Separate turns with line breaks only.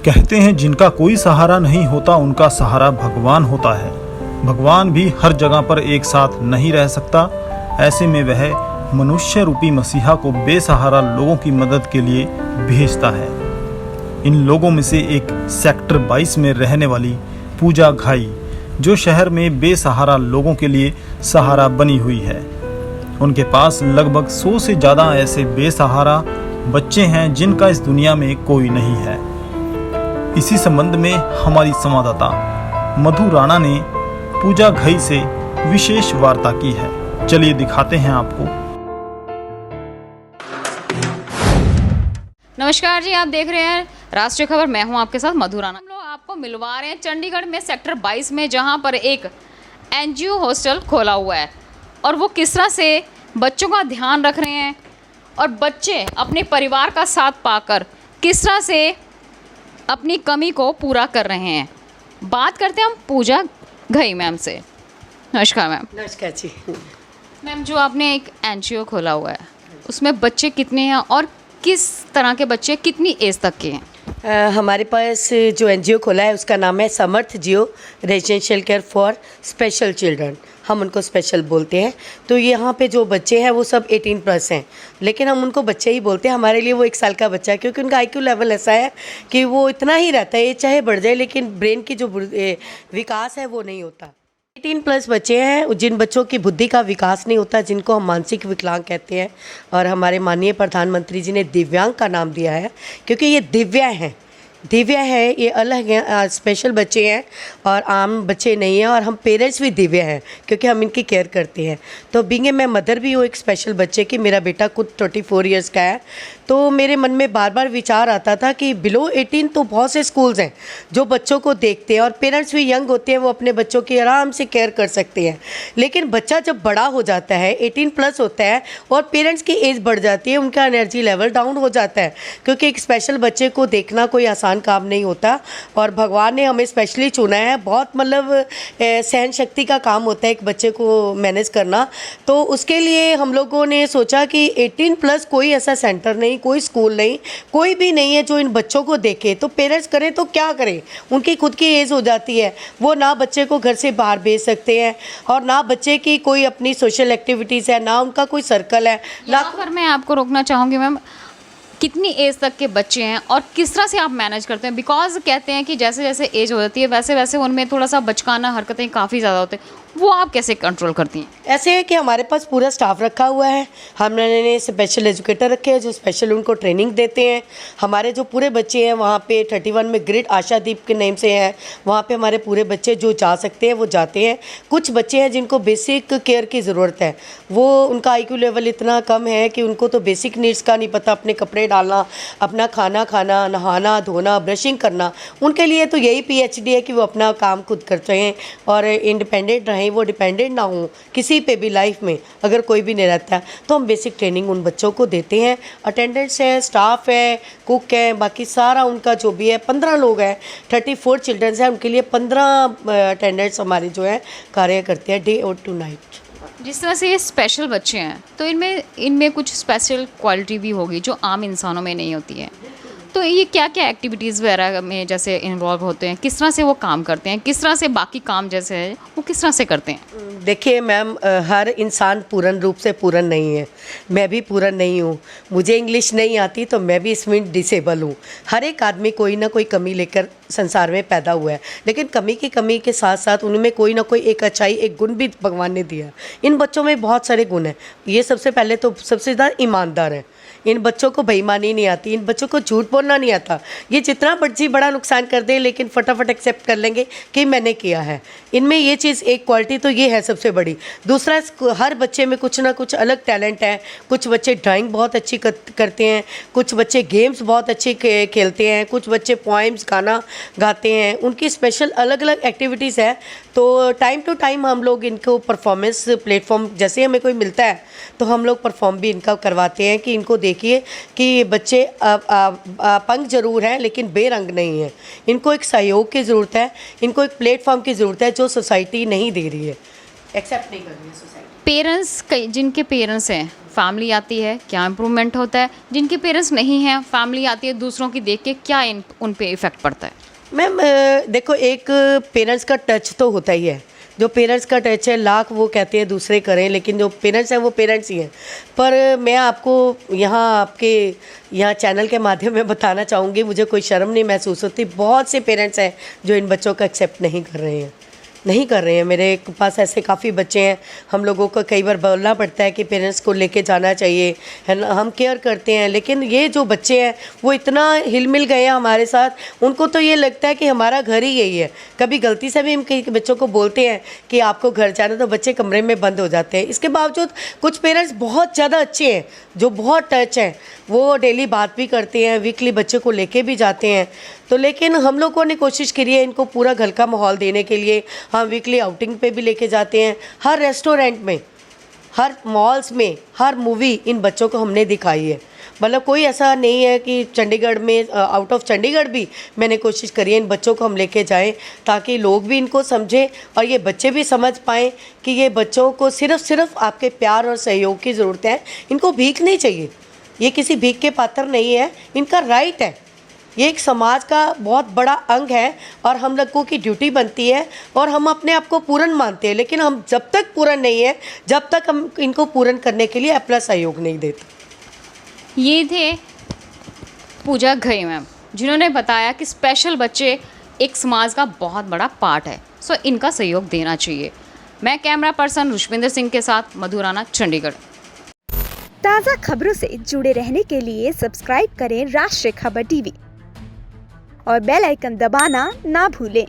कहते हैं जिनका कोई सहारा नहीं होता उनका सहारा भगवान होता है। भगवान भी हर जगह पर एक साथ नहीं रह सकता। ऐसे में वह मनुष्य रूपी मसीहा को बेसहारा लोगों की मदद के लिए भेजता है। इन लोगों में से एक सेक्टर 22 में रहने वाली पूजा घाई, जो शहर में बेसहारा लोगों के लिए सहारा बनी हुई है। उनके पास लगभग 100 से ज़्यादा ऐसे बेसहारा बच्चे हैं जिनका इस दुनिया में कोई नहीं है। इसी संबंध में हमारी संवाददाता मधु राणा ने पूजा घई से विशेष वार्ता की है। चलिए दिखाते हैं आपको।
नमस्कार जी, आप देख रहे हैं राष्ट्रीय खबर। मैं हूं आपके साथ मधु राणा। हम लोग आपको मिलवा रहे हैं चंडीगढ़ में सेक्टर 22 में, जहां पर एक एनजीओ हॉस्टल खोला हुआ है और वो किस तरह से बच्चों का ध्यान रख रहे हैं और बच्चे अपने परिवार का साथ पाकर किस तरह से अपनी कमी को पूरा कर रहे हैं। बात करते हैं हम पूजा घई मैम से। नमस्कार मैम।
नमस्कार जी।
मैम, जो आपने एक एनजीओ खोला हुआ है उसमें बच्चे कितने हैं और किस तरह के बच्चे कितनी एज तक के हैं?
हमारे पास जो एनजीओ खोला है उसका नाम है समर्थ जियो residential care for special children. हम उनको स्पेशल बोलते हैं। तो यहाँ पे जो बच्चे हैं वो सब 18+ हैं, लेकिन हम उनको बच्चे ही बोलते हैं। हमारे लिए वो 1 साल का बच्चा है, क्योंकि उनका IQ लेवल ऐसा है कि वो इतना ही रहता है, चाहे बढ़ जाए, लेकिन ब्रेन की जो विकास है वो नहीं होता। 18+ बच्चे हैं जिन बच्चों की बुद्धि का विकास नहीं होता, जिनको हम मानसिक विकलांग कहते हैं। और हमारे माननीय प्रधानमंत्री जी ने दिव्यांग का नाम दिया है, क्योंकि ये दिव्य है, ये अलग हैं, स्पेशल बच्चे हैं और आम बच्चे नहीं हैं। और हम पेरेंट्स भी दिव्य हैं, क्योंकि हम इनकी केयर करते हैं। तो बीइंग मैं मदर भी हूँ एक स्पेशल बच्चे की। मेरा बेटा खुद 24 इयर्स का है। तो मेरे मन में बार बार विचार आता था कि बिलो 18 तो बहुत से स्कूल्स हैं जो बच्चों को देखते हैं, और पेरेंट्स भी यंग होते हैं, वो अपने बच्चों की आराम से केयर कर सकते हैं। लेकिन बच्चा जब बड़ा हो जाता है, 18+ होता है, और पेरेंट्स की एज बढ़ जाती है, उनका एनर्जी लेवल डाउन हो जाता है, क्योंकि एक स्पेशल बच्चे को देखना कोई आसान काम नहीं होता। और भगवान ने हमें स्पेशली चुना है। बहुत मतलब सहन शक्ति का काम होता है एक बच्चे को मैनेज करना। तो उसके लिए हम लोगों ने सोचा कि 18+ कोई ऐसा सेंटर नहीं, कोई स्कूल नहीं, कोई भी नहीं है जो इन बच्चों को देखे। तो पेरेंट्स करें तो क्या करें, उनकी खुद की एज हो जाती है, वो ना बच्चे को घर से बाहर भेज सकते हैं, और ना बच्चे की कोई अपनी सोशल एक्टिविटीज़ है, ना उनका कोई सर्कल है।
यहाँ पर मैं आपको रोकना चाहूँगी मैम, कितनी एज तक के बच्चे हैं और किस तरह से आप मैनेज करते हैं? बिकॉज कहते हैं कि जैसे जैसे एज हो जाती है वैसे वैसे उनमें थोड़ा सा बचकाना हरकतें काफ़ी ज़्यादा होते हैं, वो आप कैसे कंट्रोल करती हैं?
ऐसे है कि हमारे पास पूरा स्टाफ रखा हुआ है। हमने स्पेशल एजुकेटर रखे हैं जो स्पेशल उनको ट्रेनिंग देते हैं। हमारे जो पूरे बच्चे हैं वहाँ पे 31 में ग्रिड आशादीप के नेम से हैं, वहाँ पे हमारे पूरे बच्चे जो जा सकते हैं वो जाते हैं। कुछ बच्चे हैं जिनको बेसिक केयर की ज़रूरत है, वो उनका IQ लेवल इतना कम है कि उनको तो बेसिक नीड्स का नहीं पता, अपने कपड़े डालना, अपना खाना खाना, नहाना धोना, ब्रशिंग करना। उनके लिए तो यही PhD है कि वो अपना काम खुद करते हैं और इंडिपेंडेंट रहें, वो डिपेंडेंट ना हो किसी पे भी लाइफ में। अगर कोई भी नहीं रहता है तो हम बेसिक ट्रेनिंग उन बच्चों को देते हैं। अटेंडेंट्स है, स्टाफ है, कुक है, बाकी सारा उनका जो भी है। 15 लोग हैं, 34 चिल्ड्रंस हैं, उनके लिए 15 अटेंडेंट्स हमारे जो है कार्य करते हैं डे और टू नाइट।
जिस तरह से ये स्पेशल बच्चे हैं तो इनमें कुछ स्पेशल क्वालिटी भी होगी जो आम इंसानों में नहीं होती है। तो ये क्या क्या एक्टिविटीज़ वगैरह में जैसे इन्वॉल्व होते हैं, किस तरह से वो काम करते हैं, किस तरह से बाकी काम जैसे है वो किस तरह से करते हैं?
देखिए मैम, हर इंसान पूर्ण रूप से पूर्ण नहीं है। मैं भी पूर्ण नहीं हूँ, मुझे इंग्लिश नहीं आती तो मैं भी इसमें डिसेबल हूँ। हर एक आदमी कोई ना कोई कमी लेकर संसार में पैदा हुआ है, लेकिन कमी के साथ साथ उनमें कोई ना कोई एक अच्छाई, एक गुण भी भगवान ने दिया। इन बच्चों में बहुत सारे गुण हैं। ये सबसे पहले तो सबसे ज़्यादा ईमानदार है। इन बच्चों को बेईमानी नहीं आती, इन बच्चों को झूठ बोलना नहीं आता। ये जितना मर्जी बड़ा नुकसान कर दे लेकिन फटाफट एक्सेप्ट कर लेंगे कि मैंने किया है। इनमें ये चीज़, एक क्वालिटी तो ये है सबसे बड़ी। दूसरा, हर बच्चे में कुछ ना कुछ अलग टैलेंट है। कुछ बच्चे ड्राइंग बहुत अच्छी करते हैं, कुछ बच्चे गेम्स बहुत अच्छी खेलते हैं, कुछ बच्चे पोइम्स गाना गाते हैं। उनकी स्पेशल अलग अलग एक्टिविटीज़ है। तो टाइम टू टाइम हम लोग इनको परफॉर्मेंस प्लेटफॉर्म जैसे हमें कोई मिलता है तो हम लोग परफॉर्म भी इनका करवाते हैं कि इनको देखिए कि बच्चे अपंग जरूर हैं लेकिन बेरंग नहीं है। इनको एक सहयोग की ज़रूरत है, इनको एक प्लेटफॉर्म की ज़रूरत है जो सोसाइटी नहीं दे रही है, एक्सेप्ट नहीं कर रही है सोसाइटी।
पेरेंट्स जिनके पेरेंट्स हैं, फैमिली आती है, क्या इम्प्रूवमेंट होता है? जिनके पेरेंट्स नहीं हैं, फैमिली आती है, दूसरों की देख के क्या उन पे इफ़ेक्ट पड़ता है?
मैम देखो, एक पेरेंट्स का टच तो होता ही है। जो पेरेंट्स का टच है, लाख वो कहते हैं दूसरे करें, लेकिन जो पेरेंट्स हैं वो पेरेंट्स ही हैं। पर मैं आपको यहाँ आपके यहाँ चैनल के माध्यम में बताना चाहूँगी, मुझे कोई शर्म नहीं महसूस होती। बहुत से पेरेंट्स हैं जो इन बच्चों को एक्सेप्ट नहीं कर रहे हैं। मेरे पास ऐसे काफ़ी बच्चे हैं। हम लोगों को कई बार बोलना पड़ता है कि पेरेंट्स को लेके जाना चाहिए, है ना, हम केयर करते हैं, लेकिन ये जो बच्चे हैं वो इतना हिल मिल गए हैं हमारे साथ, उनको तो ये लगता है कि हमारा घर ही यही है। कभी गलती से भी हम कई बच्चों को बोलते हैं कि आपको घर जाना, तो बच्चे कमरे में बंद हो जाते हैं। इसके बावजूद कुछ पेरेंट्स बहुत ज़्यादा अच्छे हैं, जो बहुत टच हैं, वो डेली बात भी करते हैं, वीकली बच्चे को लेके भी जाते हैं। तो लेकिन हम लोगों ने कोशिश करी है इनको पूरा घर का माहौल देने के लिए। हम वीकली आउटिंग पे भी लेके जाते हैं, हर रेस्टोरेंट में, हर मॉल्स में, हर मूवी इन बच्चों को हमने दिखाई है। मतलब कोई ऐसा नहीं है कि चंडीगढ़ में, आउट ऑफ चंडीगढ़ भी मैंने कोशिश करी है इन बच्चों को हम लेके जाएं, ताकि लोग भी इनको समझें और ये बच्चे भी समझ पाएँ कि ये बच्चों को सिर्फ आपके प्यार और सहयोग की ज़रूरत है। इनको भीख नहीं चाहिए, ये किसी भीख के पात्र नहीं है, इनका राइट है। ये एक समाज का बहुत बड़ा अंग है और हम लोगों की ड्यूटी बनती है और हम अपने आप को पूर्ण मानते हैं, लेकिन हम जब तक पूर्ण नहीं है, जब तक हम इनको पूर्ण करने के लिए अपना सहयोग नहीं देते।
ये थे पूजा घई मैम, जिन्होंने बताया कि स्पेशल बच्चे एक समाज का बहुत बड़ा पार्ट है, सो इनका सहयोग देना चाहिए। मैं कैमरा पर्सन रुशविंदर सिंह के साथ मधु राणा, चंडीगढ़।
ताज़ा खबरों से जुड़े रहने के लिए सब्सक्राइब करें राष्ट्रीय खबर टीवी और बेल आइकन दबाना ना भूलें।